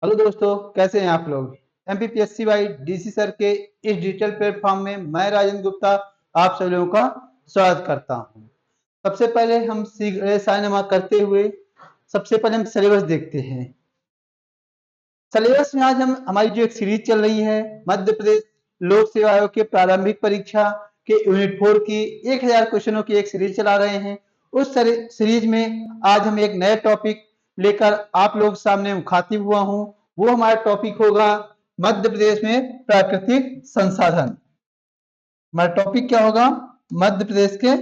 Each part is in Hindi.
हेलो दोस्तों, कैसे हैं आप लोग। एमपीपीएससी बाई डीसी सर के इस डिजिटल प्लेटफॉर्म में मैं राजेंद्र गुप्ता आप सभी लोगों का स्वागत करता हूं। सबसे पहले हम साइनमा करते हुए सबसे पहले हम सिलेबस देखते हैं। सिलेबस में आज हम हमारी जो एक सीरीज चल रही है मध्य प्रदेश लोक सेवा आयोग के प्रारंभिक परीक्षा के यूनिट 4 की 1000 क्वेश्चनों की एक सीरीज चला रहे हैं। उस सीरीज में आज हम एक नए टॉपिक लेकर आप लोग सामने मुखातिब हुआ हूं। वो हमारा टॉपिक होगा मध्य प्रदेश में प्राकृतिक संसाधन। हमारा टॉपिक क्या होगा? मध्य प्रदेश के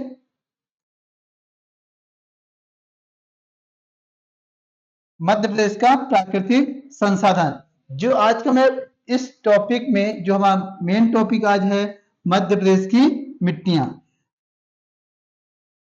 मध्य प्रदेश का प्राकृतिक संसाधन। जो आज का मैं इस टॉपिक में जो हमारा मेन टॉपिक आज है मध्य प्रदेश की मिट्टियां।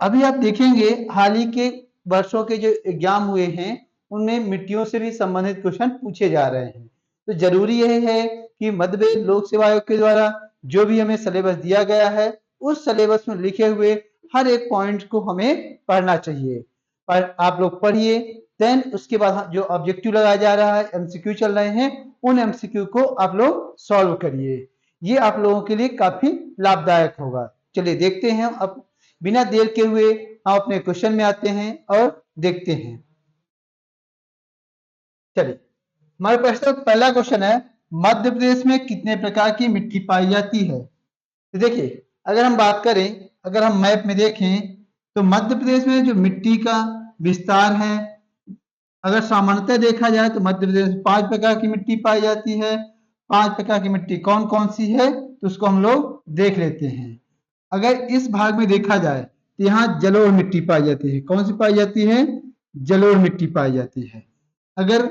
अभी आप देखेंगे हाल ही के वर्षों के जो एग्जाम हुए हैं उनमें मिट्टियों से भी संबंधित क्वेश्चन पूछे जा रहे हैं। तो जरूरी यह है कि मध्य प्रदेश लोक सेवा आयोग के द्वारा जो भी हमें सिलेबस दिया गया है उस सिलेबस में लिखे हुए हर एक पॉइंट को हमें पढ़ना चाहिए। पर आप लोग पढ़िए, देन उसके बाद जो ऑब्जेक्टिव लगाया जा रहा है, एमसीक्यू चल रहे हैं, उन एमसीक्यू को आप लोग सॉल्व करिए। ये आप लोगों के लिए काफी लाभदायक होगा। चलिए देखते हैं, अब बिना देर के हुए हम अपने क्वेश्चन में आते हैं और देखते हैं। चलिए, हमारे पास तो पहला क्वेश्चन है, मध्य प्रदेश में कितने प्रकार की मिट्टी पाई जाती है। तो देखिए, अगर हम बात करें, अगर हम मैप में देखें तो मध्य प्रदेश में जो मिट्टी का विस्तार है, अगर सामान्यतः देखा जाए तो मध्य प्रदेश में 5 प्रकार की मिट्टी पाई जाती है। 5 प्रकार की मिट्टी कौन कौन सी है तो उसको हम लोग देख लेते हैं। अगर इस भाग में देखा जाए तो यहाँ जलोढ़ मिट्टी पाई जाती है। कौन सी पाई जाती है? जलोढ़ मिट्टी पाई जाती है। अगर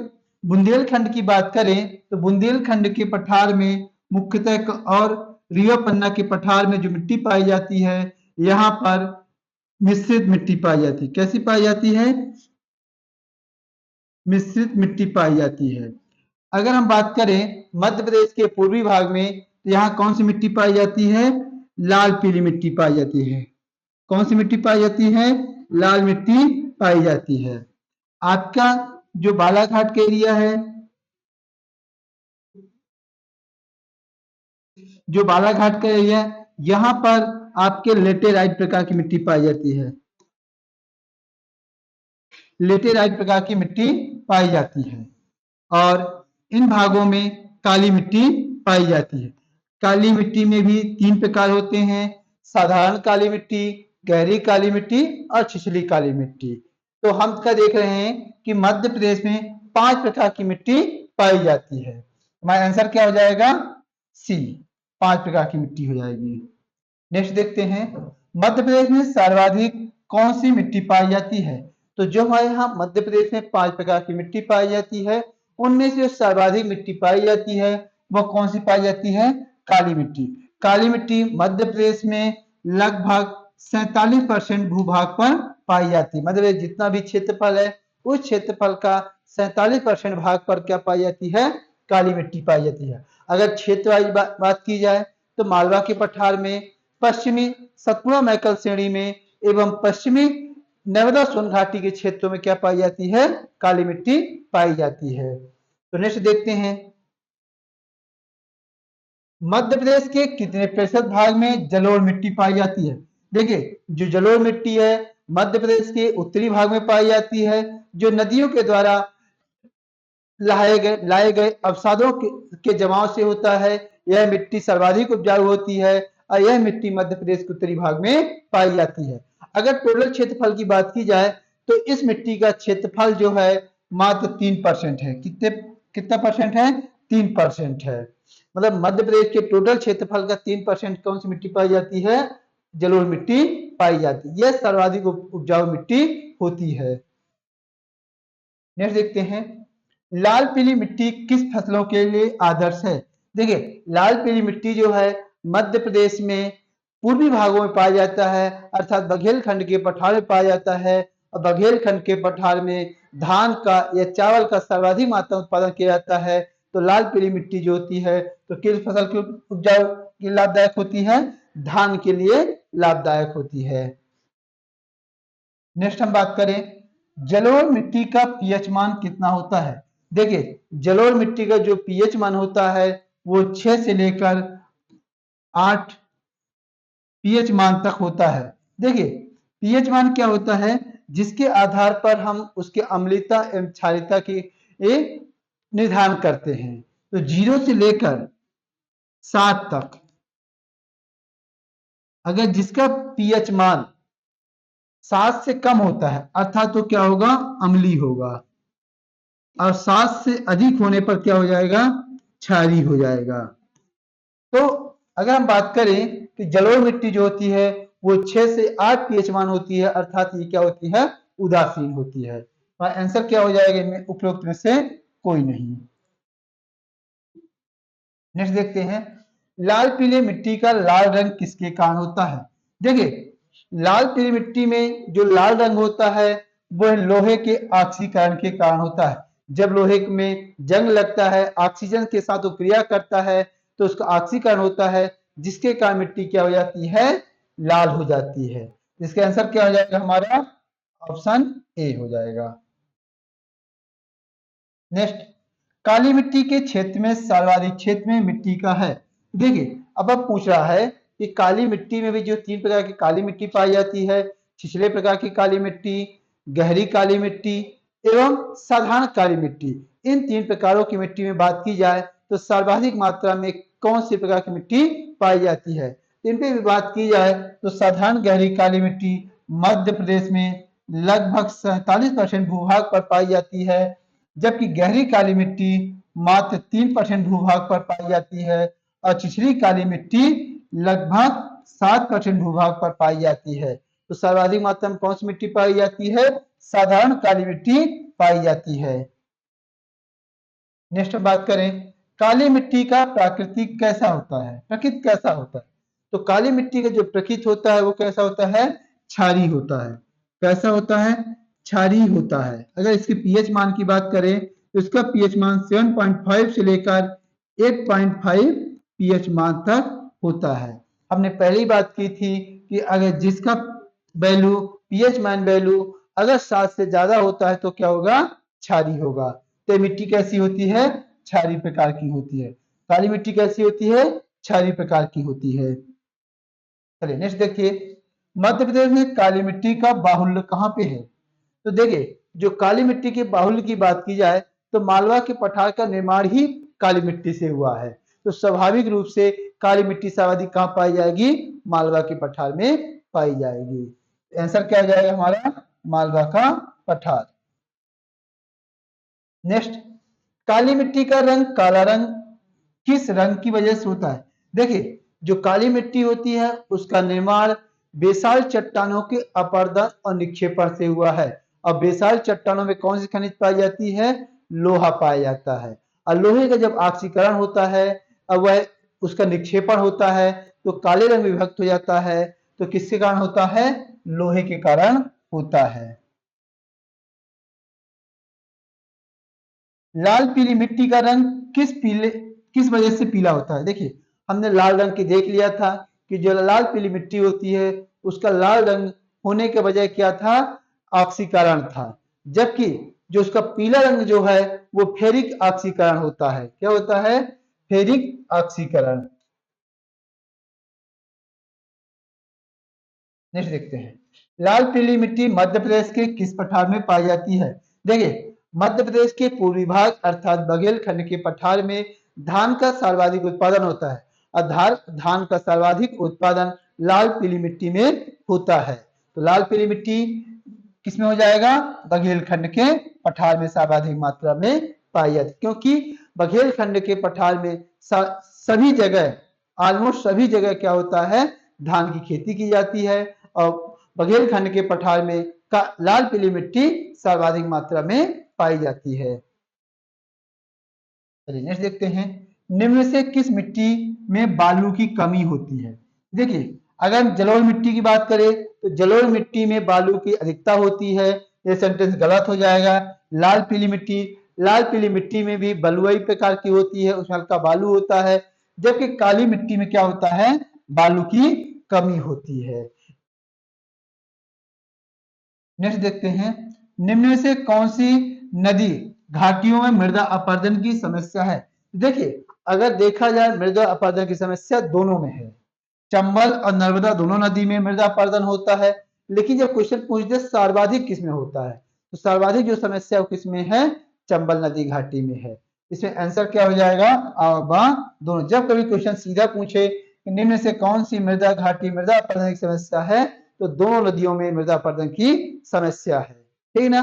बुंदेलखंड की बात करें तो बुंदेलखंड के पठार में मुख्यतः और रीवा पन्ना के पठार में जो मिट्टी पाई जाती है, यहाँ पर मिश्रित मिट्टी पाई जाती है। कैसी पाई जाती है? मिश्रित मिट्टी पाई जाती है। अगर हम बात करें मध्य प्रदेश के पूर्वी भाग में तो यहाँ कौन सी मिट्टी पाई जाती है? लाल पीली मिट्टी पाई जाती है। कौन सी मिट्टी पाई जाती है? लाल मिट्टी पाई जाती है। आपका जो बालाघाट का एरिया है, जो बालाघाट का एरिया है, यहाँ पर आपके लेटेराइट प्रकार की मिट्टी पाई जाती है। लेटेराइट प्रकार की मिट्टी पाई जाती है। और इन भागों में काली मिट्टी पाई जाती है। काली मिट्टी में भी 3 प्रकार होते हैं, साधारण काली मिट्टी, गहरी काली मिट्टी और छिछली काली मिट्टी। तो हम क्या देख रहे हैं कि मध्य प्रदेश में 5 प्रकार की मिट्टी पाई जाती है। हमारा आंसर क्या हो जाएगा? सी, 5 प्रकार की मिट्टी हो जाएगी। नेक्स्ट देखते हैं, मध्य प्रदेश में सर्वाधिक कौन सी मिट्टी पाई जाती है। तो जो हमारे यहाँ मध्य प्रदेश में 5 प्रकार की मिट्टी पाई जाती है, उनमें से सर्वाधिक मिट्टी पाई जाती है वह कौन सी पाई जाती है? काली मिट्टी। काली मिट्टी मध्य प्रदेश में लगभग 47% भूभाग पर पाई जाती है। मध्य प्रदेश जितना भी क्षेत्रफल है उस क्षेत्रफल का 47% भाग पर क्या पाई जाती है? काली मिट्टी पाई जाती है। अगर क्षेत्र वाइज बात की जाए तो मालवा के पठार में, पश्चिमी सतपुड़ा मैकल श्रेणी में एवं पश्चिमी नर्मदा सोन घाटी के क्षेत्रों में क्या पाई जाती है? काली मिट्टी पाई जाती है। तो नेक्स्ट देखते हैं, मध्य प्रदेश के कितने प्रतिशत भाग में जलोढ़ मिट्टी पाई जाती है। देखिए, जो जलोढ़ मिट्टी है मध्य प्रदेश के उत्तरी भाग में पाई जाती है। जो नदियों के द्वारा लाए गए अवसादों के जमाव से होता है, यह मिट्टी सर्वाधिक उपजाऊ होती है और यह मिट्टी मध्य प्रदेश के उत्तरी भाग में पाई जाती है। अगर टोटल क्षेत्रफल की बात की जाए तो इस मिट्टी का क्षेत्रफल जो है मात्र 3% है। कितना परसेंट है? 3% है। मतलब मध्य प्रदेश के टोटल क्षेत्रफल का 3% कौन सी मिट्टी पाई जाती है? जलोढ़ मिट्टी पाई जाती है। यह सर्वाधिक उपजाऊ मिट्टी होती है। नेक्स्ट देखते हैं, लाल पीली मिट्टी किस फसलों के लिए आदर्श है। देखिए, लाल पीली मिट्टी जो है मध्य प्रदेश में पूर्वी भागों में पाया जाता है, अर्थात बघेलखंड के पठार में पाया जाता है। और बघेलखंड के पठार में धान का या चावल का सर्वाधिक मात्रा में उत्पादन किया जाता है। तो लाल पीली मिट्टी जो होती है तो किस फसल की उपजाऊ की लाभदायक होती है? धान के लिए लाभदायक होती है। नेक्स्ट हम बात करें, जलोढ़ मिट्टी का पीएच मान कितना होता है। देखिए जलोढ़ मिट्टी का जो पीएच मान होता है वो 6 से लेकर 8 पीएच मान तक होता है। देखिए पीएच मान क्या होता है, जिसके आधार पर हम उसके अम्लता एवं क्षारीयता की निर्धारण करते हैं। तो 0 से लेकर 7 तक अगर जिसका पीएच मान 7 से कम होता है अर्थात तो क्या होगा, अम्लीय होगा, और 7 से अधिक होने पर क्या हो जाएगा, क्षारीय हो जाएगा। तो अगर हम बात करें कि जलोढ़ मिट्टी जो होती है वो 6 से 8 पीएच मान होती है, अर्थात ये क्या होती है, उदासीन होती है। आंसर क्या हो जाएगा इनमें उपरोक्त में से कोई नहीं। नेक्स्ट देखते हैं, लाल पीले मिट्टी का लाल रंग किसके कारण होता है। देखिए लाल पीली मिट्टी में जो लाल रंग होता है वह लोहे के ऑक्सीकरण के कारण होता है। जब लोहे में जंग लगता है, ऑक्सीजन के साथ वो क्रिया करता है तो उसका ऑक्सीकरण होता है, जिसके कारण मिट्टी क्या हो जाती है, लाल हो जाती है। इसका आंसर क्या हो जाएगा हमारा, ऑप्शन ए हो जाएगा। नेक्स्ट, काली मिट्टी के क्षेत्र में सर्वाधिक क्षेत्र में मिट्टी का है। देखिए अब पूछ रहा है कि काली मिट्टी में भी जो 3 प्रकार की काली मिट्टी पाई जाती है, छिछले प्रकार की काली मिट्टी, गहरी काली मिट्टी एवं साधारण काली मिट्टी, इन 3 प्रकारों की मिट्टी में बात की जाए तो सर्वाधिक मात्रा में कौन सी प्रकार की मिट्टी पाई जाती है। इन पे भी बात की जाए तो साधारण गहरी काली मिट्टी मध्य प्रदेश में लगभग 47% भूभाग पर पाई जाती है, जबकि गहरी काली मिट्टी मात्र 3% भूभाग पर पाई जाती है और छिछली काली मिट्टी लगभग 7% भूभाग पर पाई जाती है। तो सर्वाधिक मात्रा में कौन सी मिट्टी पाई जाती है, साधारण काली मिट्टी पाई जाती है। नेक्स्ट बात करें, काली मिट्टी का प्राकृतिक कैसा होता है, प्रकृति कैसा होता है। तो काली मिट्टी का जो प्रकृति होता है वो कैसा होता है, क्षारीय होता है। कैसा होता है, क्षारीय होता है। अगर इसके पीएच मान की बात करें तो इसका पीएच मान 7.5 से लेकर 8.5 पीएच मान तक होता है। हमने पहली बात की थी कि अगर जिसका वैल्यू पीएच मान वैल्यू अगर 7 से ज्यादा होता है तो क्या होगा, क्षारीय होगा। तो मिट्टी कैसी होती है, क्षारीय प्रकार की होती है। काली मिट्टी कैसी होती है, क्षारीय प्रकार की होती है। चलिए नेक्स्ट देखिए, मध्य प्रदेश में काली मिट्टी का बाहुल्य कहाँ पे है। तो देखिए जो काली मिट्टी के बाहुल्य की बात की जाए तो मालवा के पठार का निर्माण ही काली मिट्टी से हुआ है। तो स्वाभाविक रूप से काली मिट्टी सर्वाधिक कहाँ पाई जाएगी, मालवा के पठार में पाई जाएगी। आंसर क्या आ जाएगा हमारा, मालवा का पठार। नेक्स्ट, काली मिट्टी का रंग काला रंग किस रंग की वजह से होता है। देखिए जो काली मिट्टी होती है उसका निर्माण बेसाल चट्टानों के अपरदन और निक्षेपण से हुआ है। और बेसाल चट्टानों में कौन सी खनिज पाई जाती है, लोहा पाया जाता है। और लोहे का जब ऑक्सीकरण होता है और वह उसका निक्षेपण होता है तो काले रंग में विभक्त हो जाता है। तो किसके कारण होता है, लोहे के कारण होता है। लाल पीली मिट्टी का रंग किस वजह से पीला होता है। देखिए हमने लाल रंग की देख लिया था कि जो लाल पीली मिट्टी होती है उसका लाल रंग होने के वजह क्या था, ऑक्सीकरण था। जबकि जो उसका पीला रंग जो है वो फेरिक ऑक्सीकरण होता है। क्या होता है, फेरिक ऑक्सीकरण। नेक्स्ट देखते हैं, लाल पीली मिट्टी मध्य प्रदेश के किस पठार में पाई जाती है। देखिए मध्य प्रदेश के पूर्वी भाग अर्थात बघेलखंड के पठार में धान का सर्वाधिक उत्पादन होता है। और धान का सर्वाधिक उत्पादन लाल पीली मिट्टी में होता है। तो लाल पीली मिट्टी किसमें हो जाएगा, बघेलखंड के पठार में सर्वाधिक मात्रा में पाई जाती है। क्योंकि बघेलखंड के पठार में सभी जगह ऑलमोस्ट सभी जगह क्या होता है, धान की खेती की जाती है। और बघेलखंड के पठार में लाल पीली मिट्टी सर्वाधिक मात्रा में पाई जाती है। चलिए नेक्स्ट देखते हैं, निम्न से किस मिट्टी में बालू की कमी होती है। देखिए अगर जलोढ़ मिट्टी की बात करें तो जलोढ़ मिट्टी में बालू की अधिकता होती है। ये सेंटेंस गलत हो जाएगा। लाल पीली मिट्टी में भी बलुई प्रकार की होती है, उसमें हल्का बालू होता है। जबकि काली मिट्टी में क्या होता है, बालू की कमी होती है। नेक्स्ट देखते हैं, निम्न में से कौन सी नदी घाटियों में मृदा अपरदन की समस्या है। देखिए, अगर देखा जाए मृदा अपरदन की समस्या दोनों में है, चंबल और नर्मदा दोनों नदी में मृदा अपरदन होता है। लेकिन जब क्वेश्चन पूछते सर्वाधिक किस में होता है, तो सर्वाधिक जो समस्या किस में है, चंबल नदी घाटी में है। इसमें आंसर क्या हो जाएगा, दोनों। जब कभी क्वेश्चन सीधा पूछे कि निम्न से कौन सी मृदा घाटी मृदा अपरदन की समस्या है, तो दोनों नदियों में मृदा अपरदन की समस्या है, ठीक ना।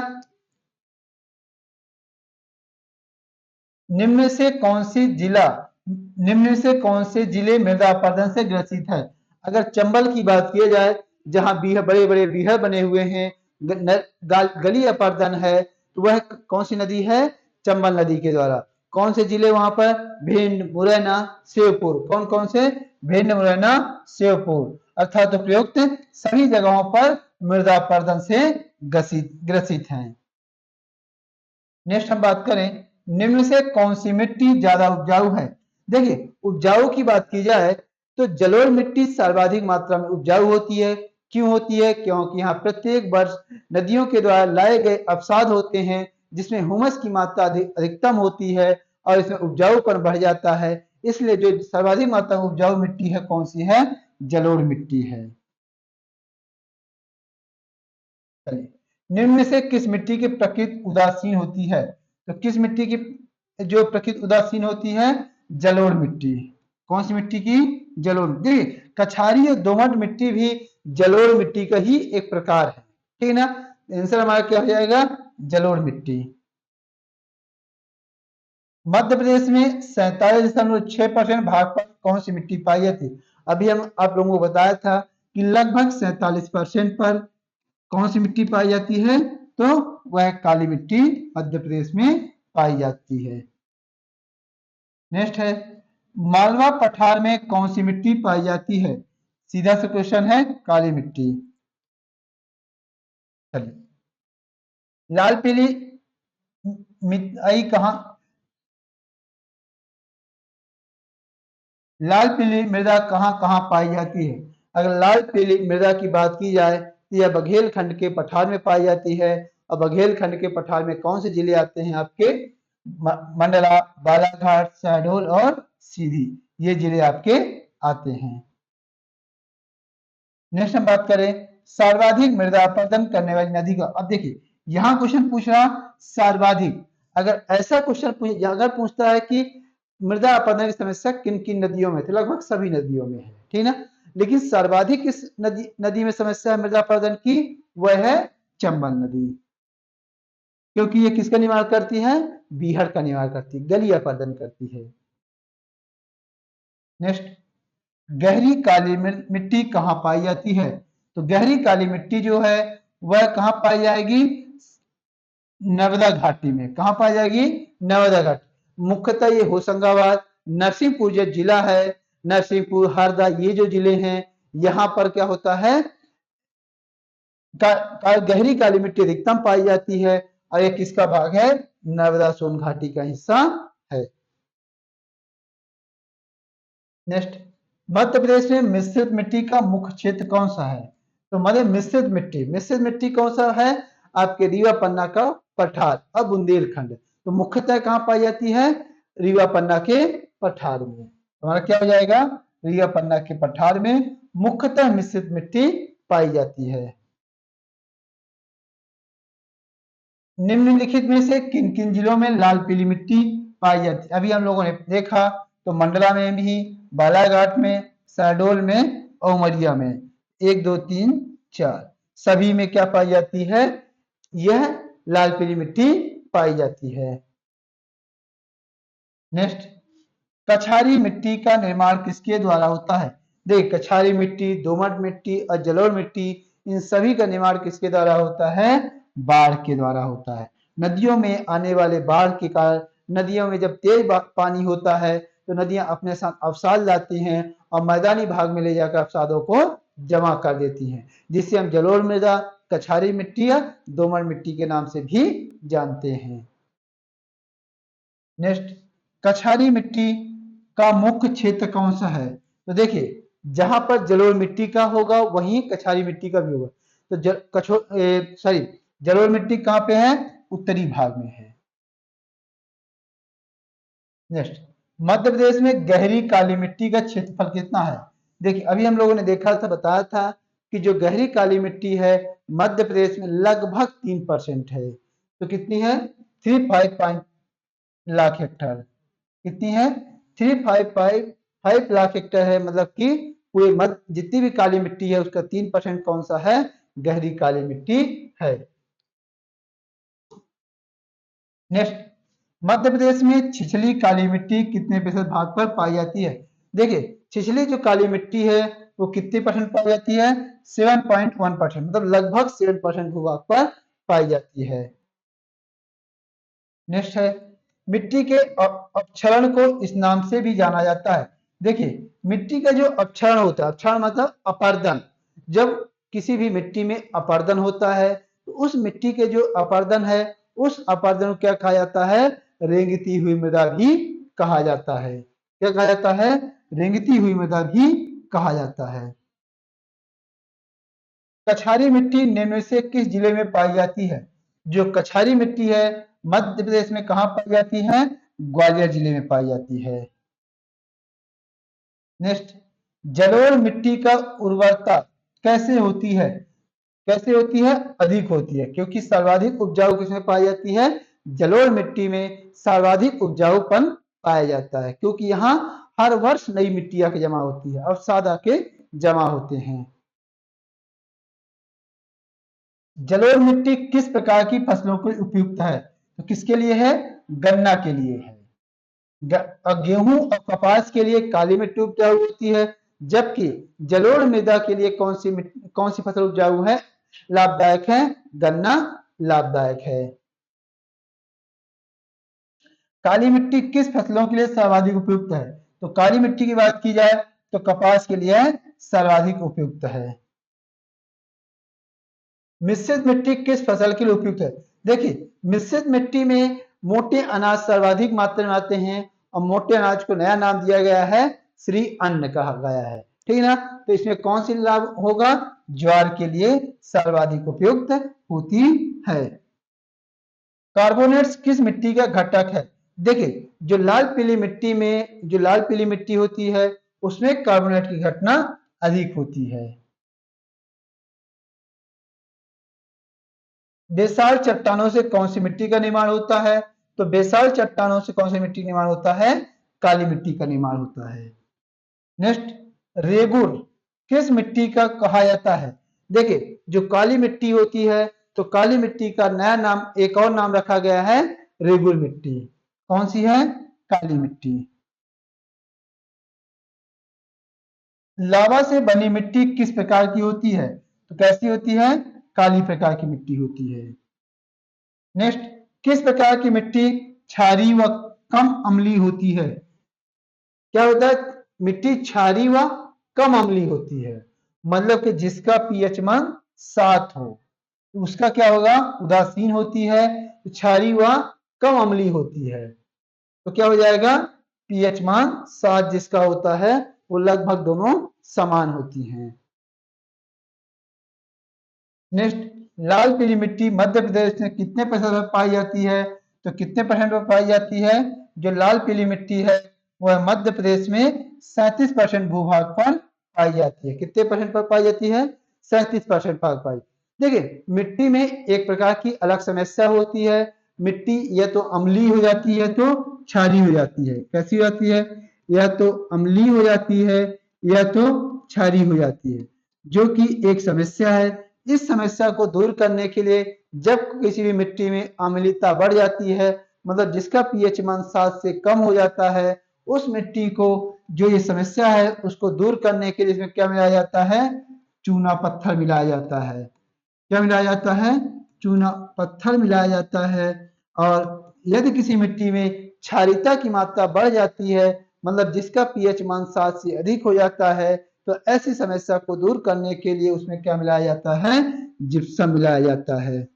निम्न से कौन सी जिला निम्न से कौन से जिले मृदा अपरदन से ग्रसित है। अगर चंबल की बात की जाए, जहां बड़े बड़े विहर बने हुए हैं, गली अपरदन है, तो वह कौन सी नदी है, चंबल नदी के द्वारा। कौन से जिले वहां पर, भिंड, मुरैना, शिवपुर। कौन कौन से, भिंड, मुरैना, शिवपुर। अर्थात उपयुक्त सभी जगहों पर मृदा अपरदन से ग्रसित हैं। नेक्स्ट हम बात करें, निम्न से कौन सी मिट्टी ज्यादा उपजाऊ है। देखिए, उपजाऊ की बात की जाए तो जलोढ़ मिट्टी सर्वाधिक मात्रा में उपजाऊ होती है। क्यों होती है, क्योंकि यहाँ प्रत्येक वर्ष नदियों के द्वारा लाए गए अवसाद होते हैं, जिसमें हुमस की मात्रा अधिकतम होती है और इसमें उपजाऊपन बढ़ जाता है। इसलिए जो सर्वाधिक मात्रा में उपजाऊ मिट्टी है, कौन सी है, जलोढ़ मिट्टी है। चलिए, निम्न में से किस मिट्टी की प्रकृति उदासीन होती है। तो किस मिट्टी की जो प्रकृति उदासीन होती है, जलोढ़ मिट्टी। कौन सी मिट्टी की, जलोढ़। देखिए, कछारी और दोमट मिट्टी भी जलोढ़ मिट्टी का ही एक प्रकार है, ठीक है ना। आंसर हमारा क्या हो जाएगा, जलोढ़ मिट्टी। मध्य प्रदेश में 47.6% भाग पर कौन सी मिट्टी पाई जाती है। अभी हम आप लोगों को बताया था कि लगभग 47% पर कौन सी मिट्टी पाई जाती है, तो वह काली मिट्टी मध्य प्रदेश में पाई जाती है। नेक्स्ट है, मालवा पठार में कौन सी मिट्टी पाई जाती है। सीधा सा क्वेश्चन है, काली मिट्टी। चलिए, लाल पीली मिट्टी कहाँ, लाल पीली मृदा कहाँ कहाँ पाई जाती है। अगर लाल पीली मृदा की बात की जाए तो यह बघेलखंड के पठार में पाई जाती है। और बघेलखंड के पठार में कौन से जिले आते हैं आपके, मंडला, बालाघाट, शहडोल और सीधी, ये जिले आपके आते हैं। नेक्स्ट हम बात करें, सर्वाधिक मृदा अपरदन करने वाली नदी का। अब देखिए, यहाँ क्वेश्चन पूछ रहा सर्वाधिक। अगर ऐसा क्वेश्चन अगर पूछता है कि मृदा अपरदन की समस्या किन किन नदियों में, तो लगभग सभी नदियों में है, ठीक ना। लेकिन सर्वाधिक किस नदी में समस्या है मृदा अपरदन की, वह है चंबल नदी। क्योंकि ये किसका निवारण करती है, बीहड़ का निवारण करती है, गली अपरदन करती है। नेक्स्ट, गहरी काली मिट्टी कहाँ पाई जाती है। तो गहरी काली मिट्टी जो है वह कहाँ पाई जाएगी, नर्मदा घाटी में। कहाँ पाई जाएगी, नर्मदा घाटी। मुख्यतः ये होशंगाबाद, नरसिंहपुर जो जिला है, नरसिंहपुर, हरदा, ये जो जिले हैं, यहाँ पर क्या होता है, गहरी काली मिट्टी अधिकतम पाई जाती है। और ये किसका भाग है, नर्मदा सोन घाटी का हिस्सा है। नेक्स्ट, मध्य प्रदेश में मिश्रित मिट्टी का मुख्य क्षेत्र कौन सा है। तो मध्य मिश्रित मिट्टी कौन सा है, आपके रीवा पन्ना का पठार और बुंदेलखंड। तो मुख्यतः कहाँ पाई जाती है, रीवा पन्ना के पठार में। हमारा क्या हो जाएगा, रीवा पन्ना के पठार में मुख्यतः मिश्रित मिट्टी पाई जाती है। निम्नलिखित में से किन किन जिलों में लाल पीली मिट्टी पाई जाती है। अभी हम लोगों ने देखा, तो मंडला में भी, बालाघाट में, शहडोल में और उमरिया में, 1 2 3 4 सभी में क्या पाई जाती है, यह लाल पीली मिट्टी पाई जाती है। नेक्स्ट, कछारी मिट्टी का निर्माण किसके द्वारा होता है। देख, कछारी मिट्टी, दोमट मिट्टी और जलोढ़ मिट्टी, इन सभी का निर्माण किसके द्वारा होता है, बाढ़ के द्वारा होता है। नदियों में आने वाले बाढ़ के कारण, नदियों में जब तेज पानी होता है तो नदियां अपने साथ अवसाद लाती हैं और मैदानी भाग में ले जाकर अवसादों को जमा कर देती हैं, जिससे हम जलोढ़ मृदा, कछारी मिट्टी या दोमट मिट्टी के नाम से भी जानते हैं। नेक्स्ट, कछारी मिट्टी का मुख्य क्षेत्र कौन सा है। तो देखिए, जहां पर जलोढ़ मिट्टी का होगा वहीं कछारी मिट्टी का भी होगा। तो जलोढ़ मिट्टी कहाँ पे है, उत्तरी भाग में है। नेक्स्ट, मध्य प्रदेश में गहरी काली मिट्टी का क्षेत्रफल कितना है? देखिए अभी हम लोगों ने देखा था, बताया था कि जो गहरी काली मिट्टी है मध्य प्रदेश में लगभग 3% है। तो कितनी है? 355 लाख हेक्टेयर। कितनी है? 355 लाख हेक्टेयर है। मतलब कि पूरे मध्य जितनी भी काली मिट्टी है उसका 3% कौन सा है? गहरी काली मिट्टी है। नेक्स्ट, मध्य प्रदेश में छिछली काली मिट्टी कितने प्रतिशत भाग पर पाई जाती है? देखिए छिछली जो काली मिट्टी है वो कितने परसेंट पाई जाती है? 7.1%, मतलब लगभग 7% भूभाग पर पाई जाती है। नेक्स्ट है, मिट्टी के अपक्षरण को इस नाम से भी जाना जाता है। देखिए मिट्टी का जो अपक्षरण होता है, अपक्षरण मतलब अपरदन, जब किसी भी मिट्टी में अपरदन होता है तो उस मिट्टी के जो अपरदन है उस अपरदन को क्या कहा जाता है? रेंगती हुई मृदा भी कहा जाता है। क्या कहा जाता है? रेंगती हुई मृदा भी कहा जाता है। कछारी मिट्टी निम्न में से किस जिले में पाई जाती है? जो कछारी मिट्टी है मध्य प्रदेश में कहाँ पाई जाती है? ग्वालियर जिले में पाई जाती है। नेक्स्ट, जलोढ़ मिट्टी का उर्वरता कैसे होती है? कैसे होती है? अधिक होती है, क्योंकि सर्वाधिक उपजाऊ किसमें पाई जाती है? जलोढ़ मिट्टी में सर्वाधिक उपजाऊपन पाया जाता है, क्योंकि यहाँ हर वर्ष नई मिट्टी आके जमा होती है और सादा के जमा होते हैं। जलोढ़ मिट्टी किस प्रकार की फसलों को उपयुक्त है? तो किसके लिए है? गन्ना के लिए है। गेहूं और कपास के लिए काली मिट्टी उपजाऊ होती है, जबकि जलोढ़ मृदा के लिए कौन सी फसल उपजाऊ है, लाभदायक है? गन्ना लाभदायक है। काली मिट्टी किस फसलों के लिए सर्वाधिक उपयुक्त है? तो काली मिट्टी की बात की जाए तो कपास के लिए सर्वाधिक उपयुक्त है। मिश्रित मिट्टी किस फसल के लिए उपयुक्त है? देखिए मिश्रित मिट्टी में मोटे अनाज सर्वाधिक मात्रा में आते हैं और मोटे अनाज को नया नाम दिया गया है श्री अन्न कहा गया है, ठीक है ना? तो इसमें कौन सी लाभ होगा? ज्वार के लिए सर्वाधिक उपयुक्त होती है। कार्बोनेट्स किस मिट्टी का घटक है? देखिए जो लाल पीली मिट्टी होती है उसमें कार्बोनेट की घटना अधिक होती है। बेसाल चट्टानों से कौन सी मिट्टी का निर्माण होता है? तो बेसाल चट्टानों से कौन सी मिट्टी का निर्माण होता है? काली मिट्टी का निर्माण होता है। नेक्स्ट, रेगुर किस मिट्टी का कहा जाता है? देखिए जो काली मिट्टी होती है तो काली मिट्टी का नया नाम, एक और नाम रखा गया है रेगुर मिट्टी। कौन सी है? काली मिट्टी। लावा से बनी मिट्टी किस प्रकार की होती है? तो कैसी होती है? काली प्रकार की मिट्टी होती है। नेक्स्ट, किस प्रकार की मिट्टी क्षारीय व कम अम्लीय होती है? क्या होता है? मिट्टी क्षारीय व कम अम्लीय होती है, मतलब कि जिसका पीएच मान 7 हो, तो उसका क्या होगा? उदासीन होती है। क्षारीय व कम अम्लीय होती है तो क्या हो जाएगा? पीएच मान 7 जिसका होता है वो लगभग दोनों समान होती हैं। नेक्स्ट, लाल पीली मिट्टी मध्य प्रदेश में कितने प्रतिशत पर पाई जाती है? तो कितने परसेंट पर पाई जाती है? जो लाल पीली मिट्टी है वह मध्य प्रदेश में 37% भूभाग पर पाई जाती है। कितने परसेंट पर पाई जाती है? 37% पर पाई। देखिए मिट्टी में एक प्रकार की अलग समस्या होती है, मिट्टी या तो अम्लीय हो जाती है तो क्षारीय हो जाती है। कैसी हो जाती है? या तो अम्लीय हो जाती है या तो क्षारीय हो जाती है, जो कि एक समस्या है। इस समस्या को दूर करने के लिए जब किसी भी मिट्टी में अम्लीयता बढ़ जाती है, मतलब जिसका पीएच मान 7 से कम हो जाता है, उस मिट्टी को, जो ये समस्या है उसको दूर करने के लिए इसमें क्या मिलाया जाता है? चूना पत्थर मिलाया जाता है। क्या मिलाया जाता है? चूना पत्थर मिलाया जाता है। और यदि किसी मिट्टी में क्षारीयता की मात्रा बढ़ जाती है, मतलब जिसका पीएच मान 7 से अधिक हो जाता है, तो ऐसी समस्या को दूर करने के लिए उसमें क्या मिलाया जाता है? जिप्सम मिलाया जाता है।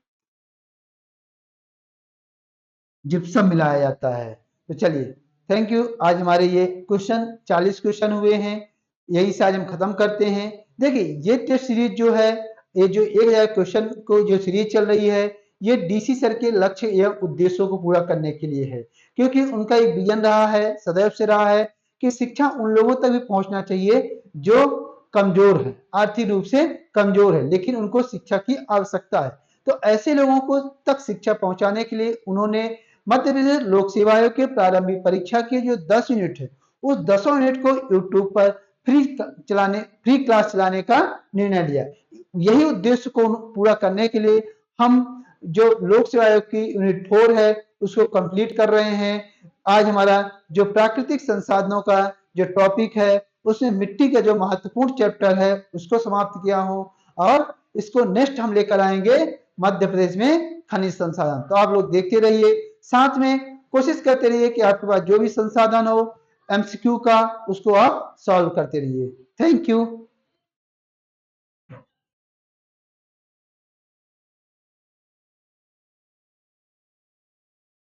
जिप्सम मिलाया जाता है। तो चलिए, थैंक यू। आज हमारे ये क्वेश्चन 40 क्वेश्चन हुए हैं, यही से आज हम खत्म करते हैं। देखिए ये टेस्ट सीरीज जो है, ये जो 1000 क्वेश्चन को जो सीरीज चल रही है, ये डीसी सर के लक्ष्य एवं उद्देश्यों को पूरा करने के लिए है कि क्योंकि उनका एक विजन रहा है, सदैव से रहा है कि शिक्षा उन लोगों तक भी पहुंचना चाहिए जो कमजोर है, आर्थिक रूप से कमजोर है, लेकिन उनको शिक्षा की आवश्यकता है। तो ऐसे लोगों को तक शिक्षा पहुंचाने के लिए उन्होंने मध्य प्रदेश लोक सेवा आयोग के प्रारंभिक परीक्षा के जो 10 यूनिट है, उस 10 यूनिट को यूट्यूब पर फ्री क्लास चलाने का निर्णय लिया। यही उद्देश्य को पूरा करने के लिए हम जो लोक सेवा आयोग की यूनिट 4 है उसको कंप्लीट कर रहे हैं। आज हमारा जो प्राकृतिक संसाधनों का जो टॉपिक है उसमें मिट्टी का जो महत्वपूर्ण चैप्टर है उसको समाप्त किया हूं, और इसको नेक्स्ट हम लेकर आएंगे मध्य प्रदेश में खनिज संसाधन। तो आप लोग देखते रहिए, साथ में कोशिश करते रहिए कि आपके पास जो भी संसाधन हो एमसीक्यू का उसको आप सॉल्व करते रहिए। Thank you.